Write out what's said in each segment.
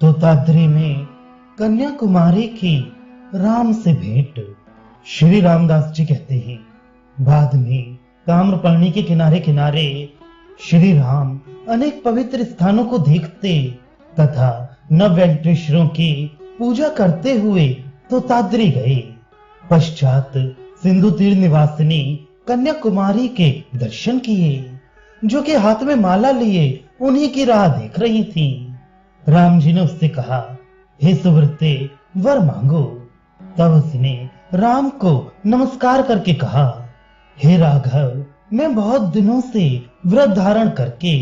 तोताद्री में कन्याकुमारी की राम से भेंट। श्री रामदास जी कहते हैं, बाद में ताम्रपर्णी के किनारे किनारे श्री राम अनेक पवित्र स्थानों को देखते तथा नव वेंकटेश्वरों की पूजा करते हुए तोताद्री गए। पश्चात सिंधु तीर निवासिनी कन्याकुमारी के दर्शन किए, जो कि हाथ में माला लिए उन्हीं की राह देख रही थी। राम जी ने उससे कहा, हे सुव्रते, वर मांगो। तब उसने राम को नमस्कार करके कहा, हे राघव, मैं बहुत दिनों से व्रत धारण करके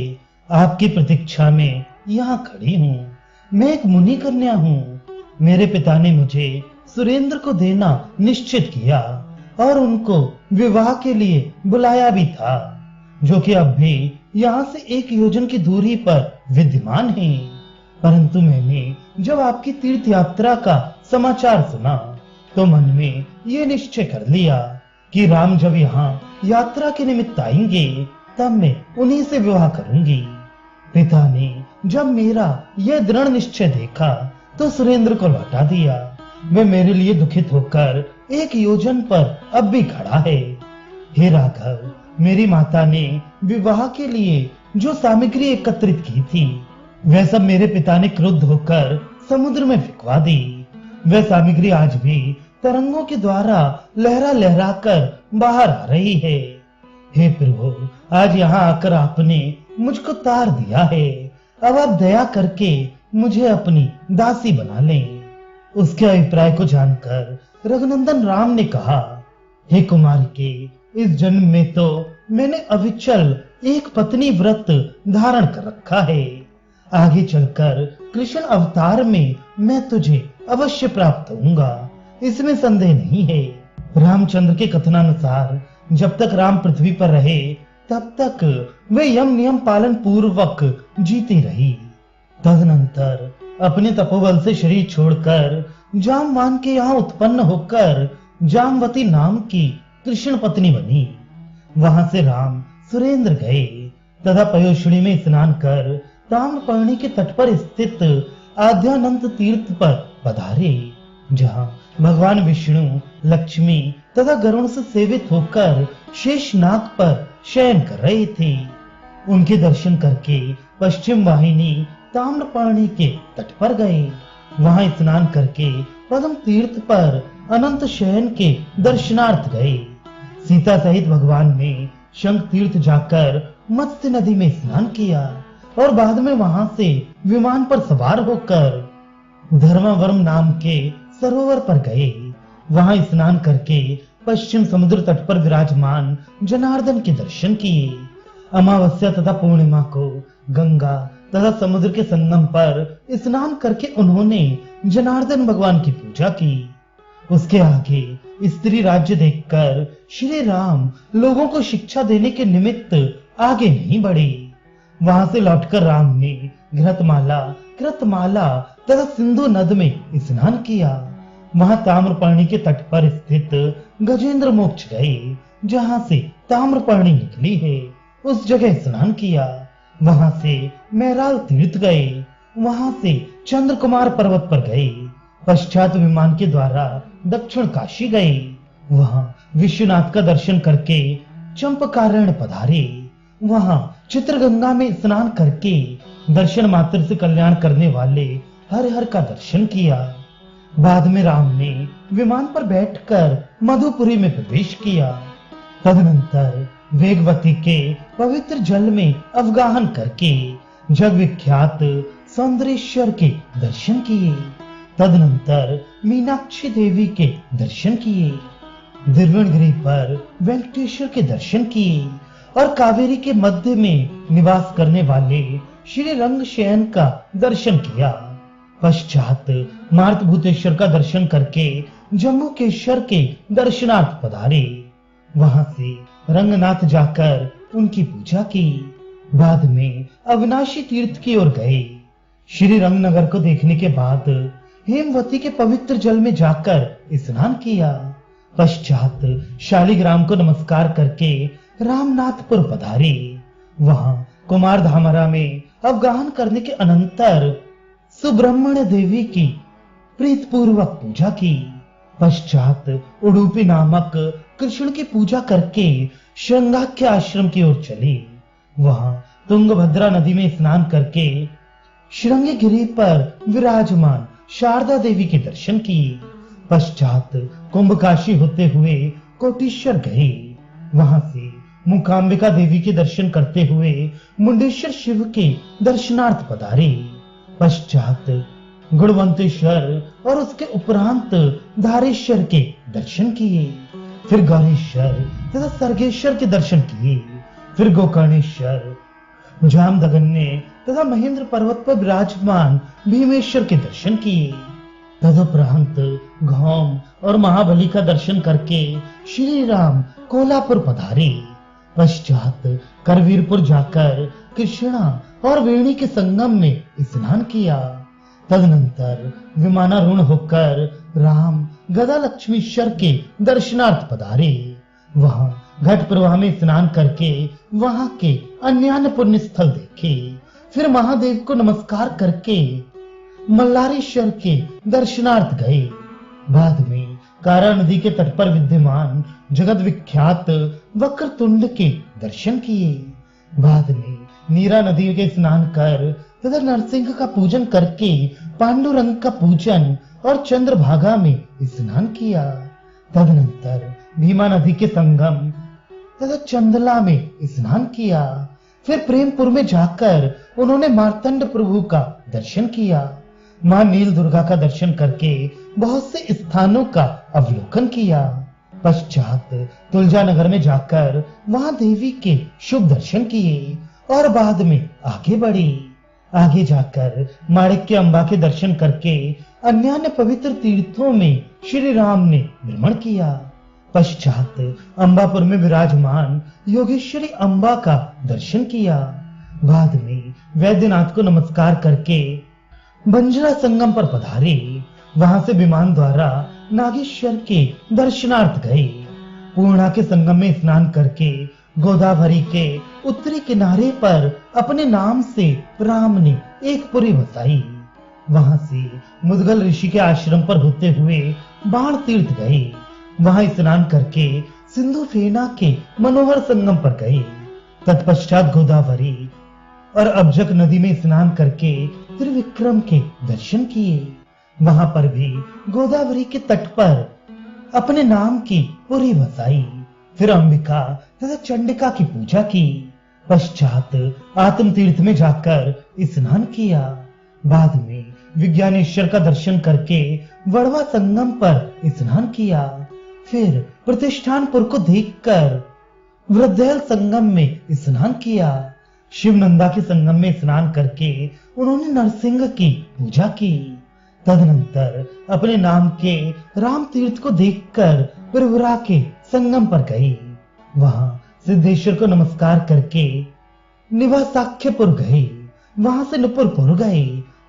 आपकी प्रतीक्षा में यहाँ खड़ी हूँ। मैं एक मुनि कन्या हूँ। मेरे पिता ने मुझे सुरेंद्र को देना निश्चित किया और उनको विवाह के लिए बुलाया भी था, जो कि अब भी यहाँ से 1 योजन की दूरी पर विद्यमान है। परंतु मैंने जब आपकी तीर्थ यात्रा का समाचार सुना तो मन में ये निश्चय कर लिया कि राम जब यहाँ यात्रा के निमित्त आएंगे तब मैं उन्हीं से विवाह करूंगी। पिता ने जब मेरा यह दृढ़ निश्चय देखा तो सुरेंद्र को लौटा दिया। वह मेरे लिए दुखित होकर 1 योजन पर अब भी खड़ा है। हे राघव, मेरी माता ने विवाह के लिए जो सामग्री एकत्रित की थी वह सब मेरे पिता ने क्रुद्ध होकर समुद्र में फेंकवा दी। वह सामग्री आज भी तरंगों के द्वारा लहरा लहरा कर बाहर आ रही है। हे प्रभु, आज यहाँ आकर आपने मुझको तार दिया है। अब आप दया करके मुझे अपनी दासी बना लें। उसके अभिप्राय को जानकर रघुनंदन राम ने कहा, हे कुमार के, इस जन्म में तो मैंने अविचल एक पत्नी व्रत धारण कर रखा है। आगे चलकर कृष्ण अवतार में मैं तुझे अवश्य प्राप्त होऊंगा, इसमें संदेह नहीं है। रामचंद्र के कथनानुसार जब तक राम पृथ्वी पर रहे तब तक वे यम नियम पालन पूर्वक जीती रही। तदनंतर अपने तपोबल से शरीर छोड़कर जामवान के यहाँ उत्पन्न होकर जामवती नाम की कृष्ण पत्नी बनी। वहां से राम सुरेंद्र गए तथा पयोष्णी में स्नान कर ताम्रपर्णी के तट पर स्थित आद्यानंद तीर्थ पर पधारे, जहां भगवान विष्णु, लक्ष्मी तथा गरुण से सेवित होकर शेषनाग पर शयन कर रहे थे। उनके दर्शन करके पश्चिम वाहिनी ताम्रपर्णी के तट पर गए। वहां स्नान करके पद्म तीर्थ पर अनंत शयन के दर्शनार्थ गए। सीता सहित भगवान ने शंख तीर्थ जाकर मत्स्य नदी में स्नान किया और बाद में वहां से विमान पर सवार होकर धर्मवरम नाम के सरोवर पर गए। वहां स्नान करके पश्चिम समुद्र तट पर विराजमान जनार्दन के दर्शन किए। अमावस्या तथा पूर्णिमा को गंगा तथा समुद्र के संगम पर स्नान करके उन्होंने जनार्दन भगवान की पूजा की। उसके आगे स्त्री राज्य देखकर श्री राम लोगों को शिक्षा देने के निमित्त आगे नहीं बढ़े। वहां से लौटकर राम ने घृतमाला, कृतमाला तथा सिंधु नद में स्नान किया। वहां ताम्रपर्णी के तट पर स्थित गजेंद्र मोक्ष गए, जहां से ताम्रपर्णी निकली है, उस जगह स्नान किया। वहां से मैराल तीर्थ गए। वहां से चंद्रकुमार पर्वत पर गए। पश्चात विमान के द्वारा दक्षिण काशी गए। वहां विश्वनाथ का दर्शन करके चंपकारण्य पधारे। वहां चित्रगंगा में स्नान करके दर्शन मात्र से कल्याण करने वाले हर हर का दर्शन किया। बाद में राम ने विमान पर बैठकर मधुपुरी में प्रवेश किया। तदनंतर वेगवती के पवित्र जल में अवगाहन करके जग विख्यात सौंदर्येश्वर के दर्शन किए। तदनंतर मीनाक्षी देवी के दर्शन किए। द्रविणगिरि पर वेंकटेश्वर के दर्शन किए और कावेरी के मध्य में निवास करने वाले श्री रंग शयन का दर्शन किया। पश्चात मार्तभूतेश्वर का दर्शन करके जम्बूकेश्वर के दर्शनार्थ पधारे। वहां से रंगनाथ जाकर उनकी पूजा की। बाद में अविनाशी तीर्थ की ओर गए। श्री रंगनगर को देखने के बाद हेमवती के पवित्र जल में जाकर स्नान किया। पश्चात शालिग्राम को नमस्कार करके रामनाथपुर पधारे। वहां कुमार धामरा में अवगाहन करने के अनंतर सुब्रह्मण्य देवी की प्रीतपूर्वक पूजा की। पश्चात उडुपी नामक कृष्ण की पूजा करके श्रृंगाख्य आश्रम की ओर चली। वहां तुंगभद्रा नदी में स्नान करके श्रृंगगिरी पर विराजमान शारदा देवी के दर्शन किए। पश्चात कुंभकाशी होते हुए कोटीश्वर गए। वहां से मूकांबिका देवी के दर्शन करते हुए मुंडेश्वर शिव के दर्शनार्थ पधारे। पश्चात गुणवंतेश्वर और उसके उपरांत धारेश्वर के दर्शन किए। फिर गौरेश्वर तथा सर्गेश्वर के दर्शन किए। फिर गोकर्णेश्वर, जामदगन्य तथा महेंद्र पर्वत पर विराजमान भीमेश्वर के दर्शन किए। तदुपरांत घौम और महाबली का दर्शन करके श्री राम कोल्हापुर पधारे। पश्चात करवीरपुर जाकर कृष्णा और वेणी के संगम में स्नान किया। तदनंतर विमानारूढ़ होकर राम गदा लक्ष्मीश्वर के दर्शनार्थ पधारे। वहां घट प्रवाह में स्नान करके वहां के अन्य पुण्य स्थल देखे। फिर महादेव को नमस्कार करके मल्लारेश्वर के दर्शनार्थ गए। बाद में कारा नदी के तट पर विद्यमान जगत विख्यात वक्रतुंड के दर्शन किए। बाद में नीरा नदी के स्नान कर तथा नरसिंह का पूजन करके पांडुरंग का पूजन और चंद्रभागा में स्नान किया। तदनंतर भीमा नदी के संगम तथा चंदला में स्नान किया। फिर प्रेमपुर में जाकर उन्होंने मार्तंड प्रभु का दर्शन किया। मां नील दुर्गा का दर्शन करके बहुत से स्थानों का अवलोकन किया। पश्चात तुलजानगर में जाकर वहां देवी के शुभ दर्शन किए और बाद में आगे बढ़े। आगे जाकर माणिक्य अम्बा के दर्शन करके अन्य पवित्र तीर्थों में श्री राम ने भ्रमण किया। पश्चात अंबापुर में विराजमान योगेश्वरी अम्बा का दर्शन किया। बाद में वैद्यनाथ को नमस्कार करके बंजरा संगम पर पधारे। वहां से विमान द्वारा नागेश्वर के दर्शनार्थ गए। पूर्णा के संगम में स्नान करके गोदावरी के उत्तरी किनारे पर अपने नाम से राम ने एक पुरी बसाई। वहां से मुदगल ऋषि के आश्रम पर होते हुए बाण तीर्थ गए। वहां स्नान करके सिंधु फेना के मनोहर संगम पर गए। तत्पश्चात गोदावरी और अब्जक नदी में स्नान करके त्रिविक्रम के दर्शन किए। वहां पर भी गोदावरी के तट पर अपने नाम की पुरी बसाई। फिर अंबिका तथा चंडिका की पूजा की। पश्चात आत्म तीर्थ में जाकर स्नान किया। बाद में विज्ञानेश्वर का दर्शन करके वड़वा संगम पर स्नान किया। फिर प्रतिष्ठानपुर को देखकर वृद्धेल संगम में स्नान किया। शिवनंदा के संगम में स्नान करके उन्होंने नरसिंह की पूजा की। तदनंतर अपने नाम के राम तीर्थ को देखकर प्रवरा के संगम पर गए। वहां सिद्धेश्वर को नमस्कार करके निवासाख्यपुर गए। वहां से नुपुरपुर गए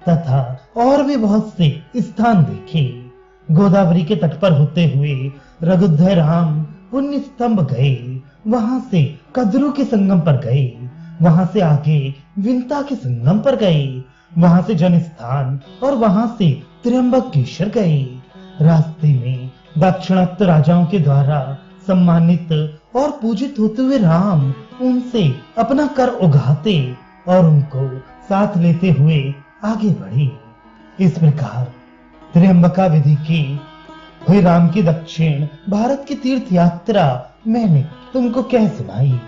तथा और भी बहुत से स्थान देखे। गोदावरी के तट पर होते हुए रघुद्धर राम पुण्य स्तंभ गए। वहां से कद्रू के संगम पर गए। वहां से आगे विंता के संगम पर गए। वहां से जन स्थान और वहां से त्र्यंबकेश्वर गए। रास्ते में दाक्षिणात्य राजाओं के द्वारा सम्मानित और पूजित होते हुए राम उनसे अपना कर उगाते और उनको साथ लेते हुए आगे बढ़े। इस प्रकार त्र्यंबका विधि की हुई राम की दक्षिण भारत की तीर्थ यात्रा मैंने तुमको कह सुनाई।